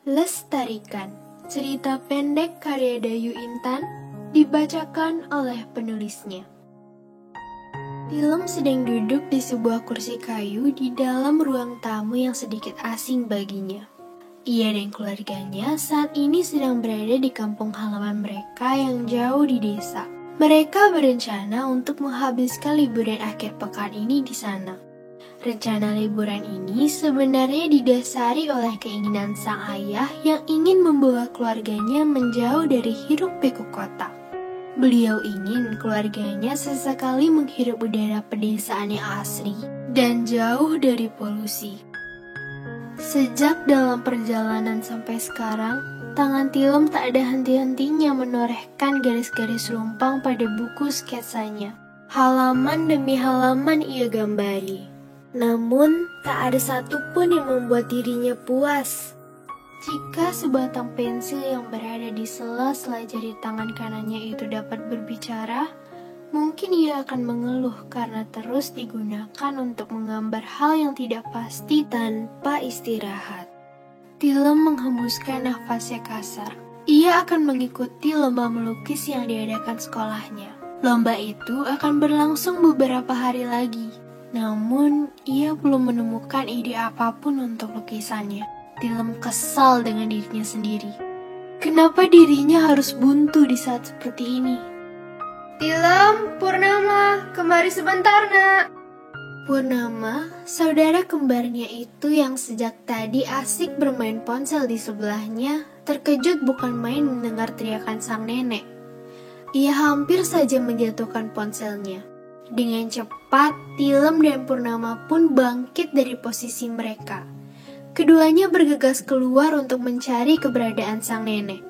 Lestarikan, cerita pendek karya Dayu Intan, dibacakan oleh penulisnya. Tilem sedang duduk di sebuah kursi kayu di dalam ruang tamu yang sedikit asing baginya. Ia dan keluarganya saat ini sedang berada di kampung halaman mereka yang jauh di desa. Mereka berencana untuk menghabiskan liburan akhir pekan ini di sana. Rencana liburan ini sebenarnya didasari oleh keinginan sang ayah yang ingin membawa keluarganya menjauh dari hiruk-pikuk kota. Beliau ingin keluarganya sesekali menghirup udara pedesaan yang asri dan jauh dari polusi. Sejak dalam perjalanan sampai sekarang, tangan Tilem tak ada henti-hentinya menorehkan garis-garis rumpang pada buku sketsanya. Halaman demi halaman ia gambari. Namun, tak ada satupun yang membuat dirinya puas. Jika sebatang pensil yang berada di sela-sela jari tangan kanannya itu dapat berbicara, mungkin ia akan mengeluh karena terus digunakan untuk menggambar hal yang tidak pasti tanpa istirahat. Tilem menghembuskan nafasnya kasar. Ia akan mengikuti lomba melukis yang diadakan sekolahnya. Lomba itu akan berlangsung beberapa hari lagi. Namun, ia belum menemukan ide apapun untuk lukisannya. Tilem kesal dengan dirinya sendiri. Kenapa dirinya harus buntu di saat seperti ini? Tilem, Purnama, kemari sebentar, Nak. Purnama, saudara kembarnya itu yang sejak tadi asik bermain ponsel di sebelahnya, terkejut bukan main mendengar teriakan sang nenek. Ia hampir saja menjatuhkan ponselnya. Dengan cepat, Tilem dan Purnama pun bangkit dari posisi mereka. Keduanya bergegas keluar untuk mencari keberadaan sang nenek.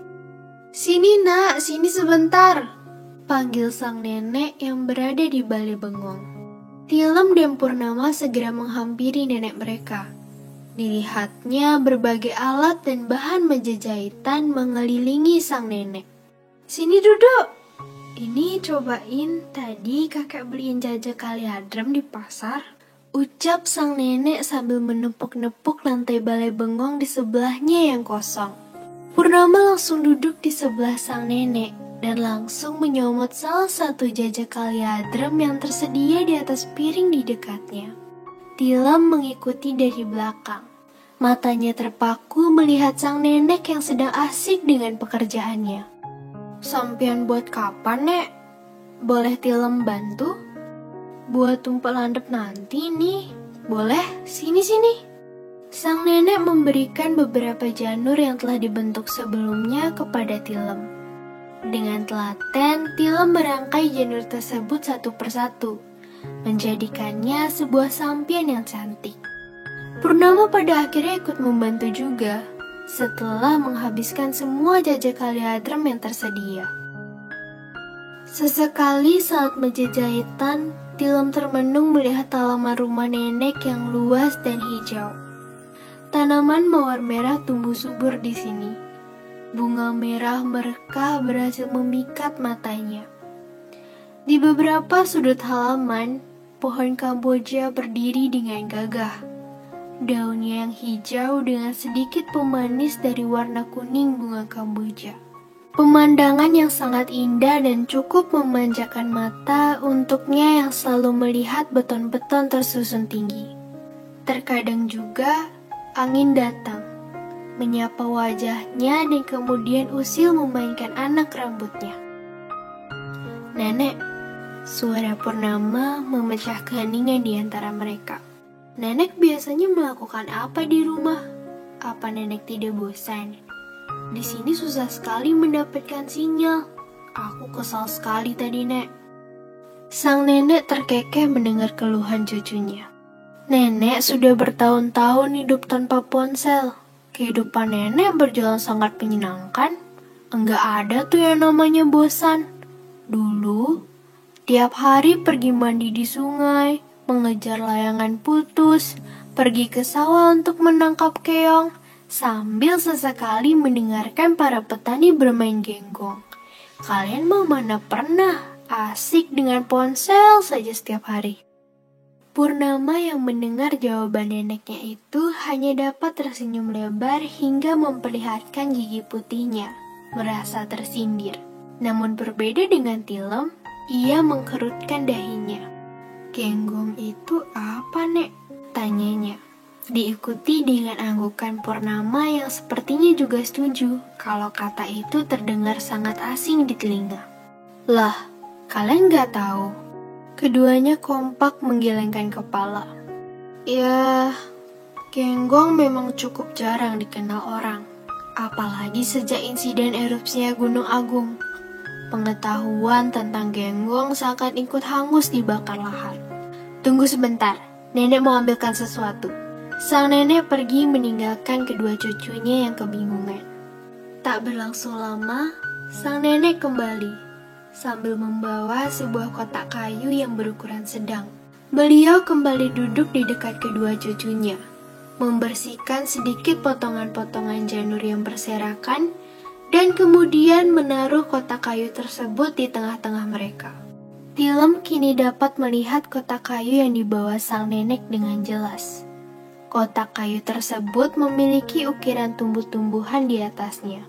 Sini, Nak, sini sebentar, panggil sang nenek yang berada di balai bengong. Tilem dan Purnama segera menghampiri nenek mereka. Dilihatnya berbagai alat dan bahan meja jahitan mengelilingi sang nenek. Sini duduk. Ini cobain, tadi kakek beliin jajak kali adrem di pasar. Ucap sang nenek sambil menepuk-nepuk lantai balai bengong di sebelahnya yang kosong. Purnama langsung duduk di sebelah sang nenek dan langsung menyomot salah satu jajak kali adrem yang tersedia di atas piring di dekatnya. Tilem mengikuti dari belakang. Matanya terpaku melihat sang nenek yang sedang asik dengan pekerjaannya. Sampian buat kapan, Nek? Boleh Tilem bantu? Buat tumpeng landep nanti nih. Boleh? Sini-sini. Sang nenek memberikan beberapa janur yang telah dibentuk sebelumnya kepada Tilem. Dengan telaten, Tilem merangkai janur tersebut satu persatu, menjadikannya sebuah sampian yang cantik. Purnama pada akhirnya ikut membantu juga, setelah menghabiskan semua jajak kali adrem yang tersedia. Sesekali saat meja jahitan, Tilem termenung melihat halaman rumah nenek yang luas dan hijau. Tanaman mawar merah tumbuh subur di sini. Bunga merah merekah berhasil memikat matanya. Di beberapa sudut halaman, pohon Kamboja berdiri dengan gagah. Daunnya yang hijau dengan sedikit pemanis dari warna kuning bunga Kamboja. Pemandangan yang sangat indah dan cukup memanjakan mata untuknya yang selalu melihat beton-beton tersusun tinggi. Terkadang juga angin datang, menyapa wajahnya dan kemudian usil memainkan anak rambutnya. Nenek, suara Purnama memecah keheningan di antara mereka. Nenek biasanya melakukan apa di rumah? Apa nenek tidak bosan? Di sini susah sekali mendapatkan sinyal. Aku kesal sekali tadi, Nek. Sang nenek terkekeh mendengar keluhan cucunya. Nenek sudah bertahun-tahun hidup tanpa ponsel. Kehidupan nenek berjalan sangat menyenangkan. Enggak ada tuh yang namanya bosan. Dulu, tiap hari pergi mandi di sungai, mengejar layangan putus, pergi ke sawah untuk menangkap keong, sambil sesekali mendengarkan para petani bermain genggong. Kalian mau mana pernah asik dengan ponsel saja setiap hari? Purnama yang mendengar jawaban neneknya itu hanya dapat tersenyum lebar hingga memperlihatkan gigi putihnya, merasa tersindir. Namun berbeda dengan Tilem, ia mengkerutkan dahinya. "Genggong itu apa, Nek?" tanyanya. Diikuti dengan anggukan Purnama yang sepertinya juga setuju kalau kata itu terdengar sangat asing di telinga. "Lah, kalian gak tahu?" Keduanya kompak menggelengkan kepala. "Ya, genggong memang cukup jarang dikenal orang, apalagi sejak insiden erupsinya Gunung Agung. Pengetahuan tentang genggong seakan ikut hangus dibakar lahar." "Tunggu sebentar, nenek mau ambilkan sesuatu." Sang nenek pergi meninggalkan kedua cucunya yang kebingungan. Tak berlangsung lama, sang nenek kembali sambil membawa sebuah kotak kayu yang berukuran sedang. Beliau kembali duduk di dekat kedua cucunya, membersihkan sedikit potongan-potongan janur yang berserakan, dan kemudian menaruh kotak kayu tersebut di tengah-tengah mereka. Tilem kini dapat melihat kotak kayu yang dibawa sang nenek dengan jelas. Kotak kayu tersebut memiliki ukiran tumbuh-tumbuhan di atasnya.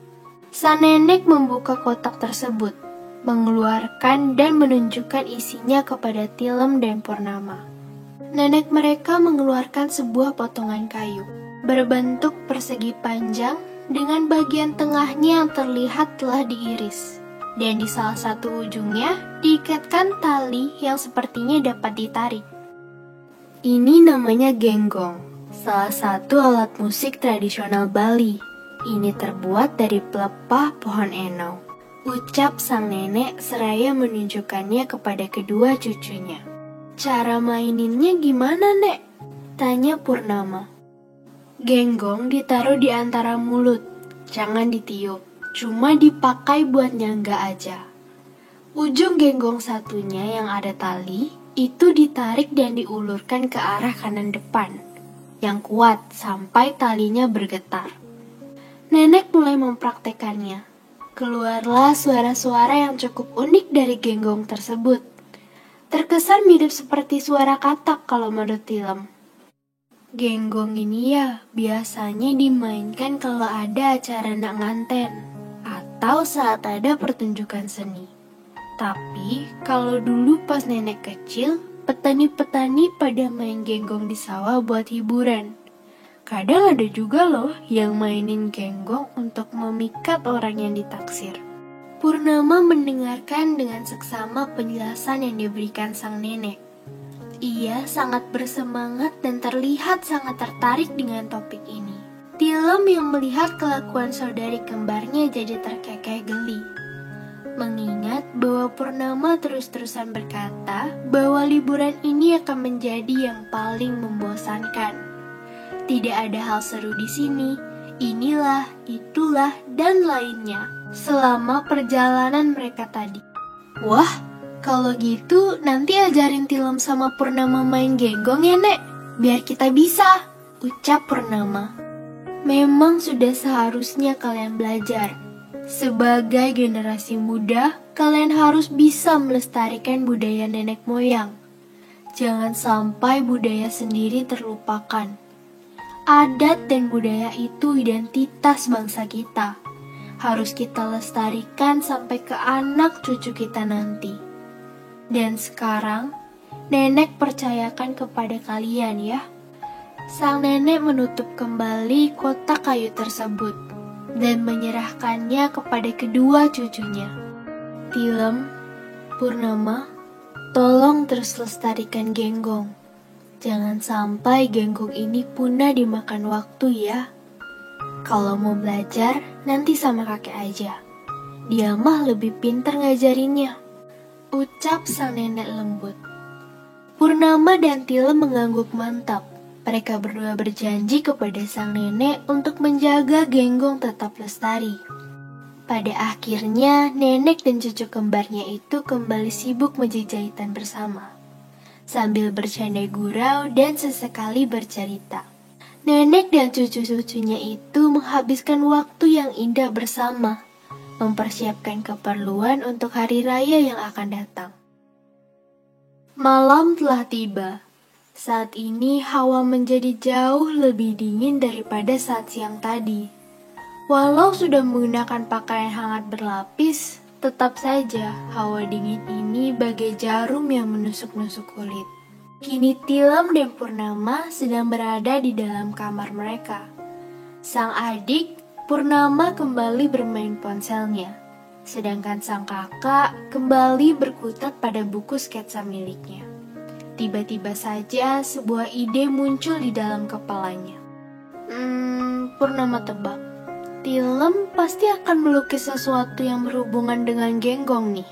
Sang nenek membuka kotak tersebut, mengeluarkan dan menunjukkan isinya kepada Tilem dan Purnama. Nenek mereka mengeluarkan sebuah potongan kayu, berbentuk persegi panjang dengan bagian tengahnya yang terlihat telah diiris. Dan di salah satu ujungnya diikatkan tali yang sepertinya dapat ditarik. Ini namanya genggong, salah satu alat musik tradisional Bali. Ini terbuat dari pelepah pohon enau, ucap sang nenek seraya menunjukkannya kepada kedua cucunya. "Cara maininnya gimana, Nek?" tanya Purnama. "Genggong ditaruh di antara mulut, jangan ditiup, cuma dipakai buat nyangga aja. Ujung genggong satunya yang ada tali, itu ditarik dan diulurkan ke arah kanan depan, yang kuat sampai talinya bergetar." Nenek mulai mempraktekannya. Keluarlah suara-suara yang cukup unik dari genggong tersebut. Terkesan mirip seperti suara katak kalau menurut Tilem. "Genggong ini ya biasanya dimainkan kalau ada acara nak nganten atau saat ada pertunjukan seni. Tapi kalau dulu pas nenek kecil, petani-petani pada main genggong di sawah buat hiburan. Kadang ada juga loh yang mainin genggong untuk memikat orang yang ditaksir." Purnama mendengarkan dengan seksama penjelasan yang diberikan sang nenek. Ia sangat bersemangat dan terlihat sangat tertarik dengan topik ini. Tilem yang melihat kelakuan saudari kembarnya jadi terkekeh geli. Mengingat bahwa Purnama terus-terusan berkata bahwa liburan ini akan menjadi yang paling membosankan. Tidak ada hal seru di sini, inilah, itulah, dan lainnya selama perjalanan mereka tadi. "Wah, kalau gitu nanti ajarin Tilem sama Purnama main genggong ya, Nek, biar kita bisa," ucap Purnama. "Memang sudah seharusnya kalian belajar. Sebagai generasi muda, kalian harus bisa melestarikan budaya nenek moyang. Jangan sampai budaya sendiri terlupakan. Adat dan budaya itu identitas bangsa kita. Harus kita lestarikan sampai ke anak cucu kita nanti. Dan sekarang, nenek percayakan kepada kalian ya." Sang nenek menutup kembali kotak kayu tersebut dan menyerahkannya kepada kedua cucunya. "Tilem, Purnama, tolong terus lestarikan genggong. Jangan sampai genggong ini punah dimakan waktu ya. Kalau mau belajar, nanti sama kakek aja. Dia mah lebih pintar ngajarinnya," ucap sang nenek lembut. Purnama dan Tilem mengangguk mantap. Mereka berdua berjanji kepada sang nenek untuk menjaga genggong tetap lestari. Pada akhirnya, nenek dan cucu kembarnya itu kembali sibuk menjahit jahitan bersama, sambil bercanda gurau dan sesekali bercerita. Nenek dan cucu-cucunya itu menghabiskan waktu yang indah bersama, mempersiapkan keperluan untuk hari raya yang akan datang. Malam telah tiba. Saat ini hawa menjadi jauh lebih dingin daripada saat siang tadi. Walau sudah menggunakan pakaian hangat berlapis, tetap saja hawa dingin ini bagai jarum yang menusuk-nusuk kulit. Kini Tilem dan Purnama sedang berada di dalam kamar mereka. Sang adik, Purnama, kembali bermain ponselnya, sedangkan sang kakak kembali berkutat pada buku sketsa miliknya. Tiba-tiba saja sebuah ide muncul di dalam kepalanya. Purnama tebak. Tilem pasti akan melukis sesuatu yang berhubungan dengan genggong nih.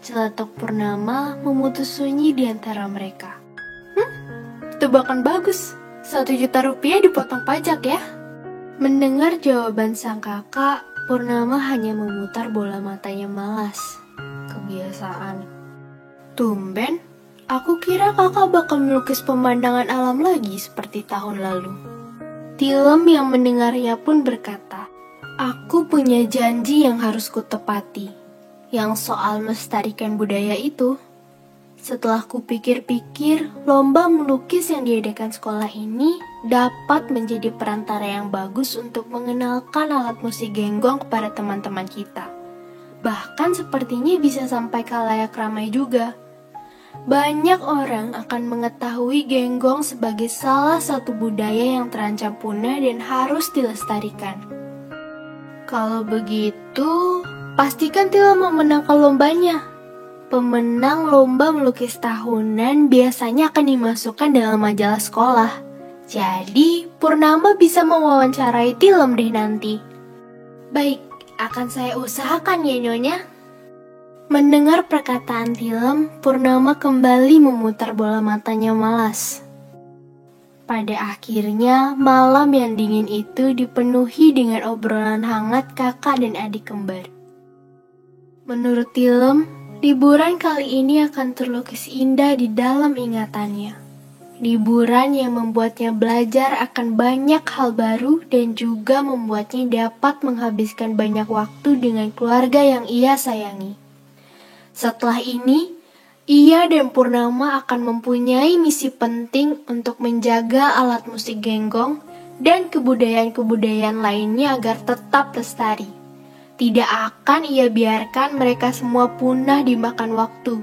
Celetuk Purnama memutus sunyi di antara mereka. Tebakan bagus. 1 juta rupiah dipotong pajak ya. Mendengar jawaban sang kakak, Purnama hanya memutar bola matanya malas. Kebiasaan. Tumben, aku kira kakak bakal melukis pemandangan alam lagi seperti tahun lalu. Tilem yang mendengarnya pun berkata, aku punya janji yang harus kutepati. Yang soal melestarikan budaya itu. Setelah kupikir-pikir, lomba melukis yang diadakan sekolah ini dapat menjadi perantara yang bagus untuk mengenalkan alat musik genggong kepada teman-teman kita. Bahkan sepertinya bisa sampai khalayak ramai juga. Banyak orang akan mengetahui genggong sebagai salah satu budaya yang terancam punah dan harus dilestarikan. Kalau begitu, pastikan Tilem memenangkan lombanya. Pemenang lomba melukis tahunan biasanya akan dimasukkan dalam majalah sekolah. Jadi, Purnama bisa mewawancarai Tilem deh nanti. Baik, akan saya usahakan ya Nyonya. Mendengar perkataan Tilem, Purnama kembali memutar bola matanya malas. Pada akhirnya, malam yang dingin itu dipenuhi dengan obrolan hangat kakak dan adik kembar. Menurut Tilem, liburan kali ini akan terlukis indah di dalam ingatannya. Liburan yang membuatnya belajar akan banyak hal baru dan juga membuatnya dapat menghabiskan banyak waktu dengan keluarga yang ia sayangi. Setelah ini, ia dan Purnama akan mempunyai misi penting untuk menjaga alat musik genggong dan kebudayaan-kebudayaan lainnya agar tetap lestari. Tidak akan ia biarkan mereka semua punah dimakan waktu.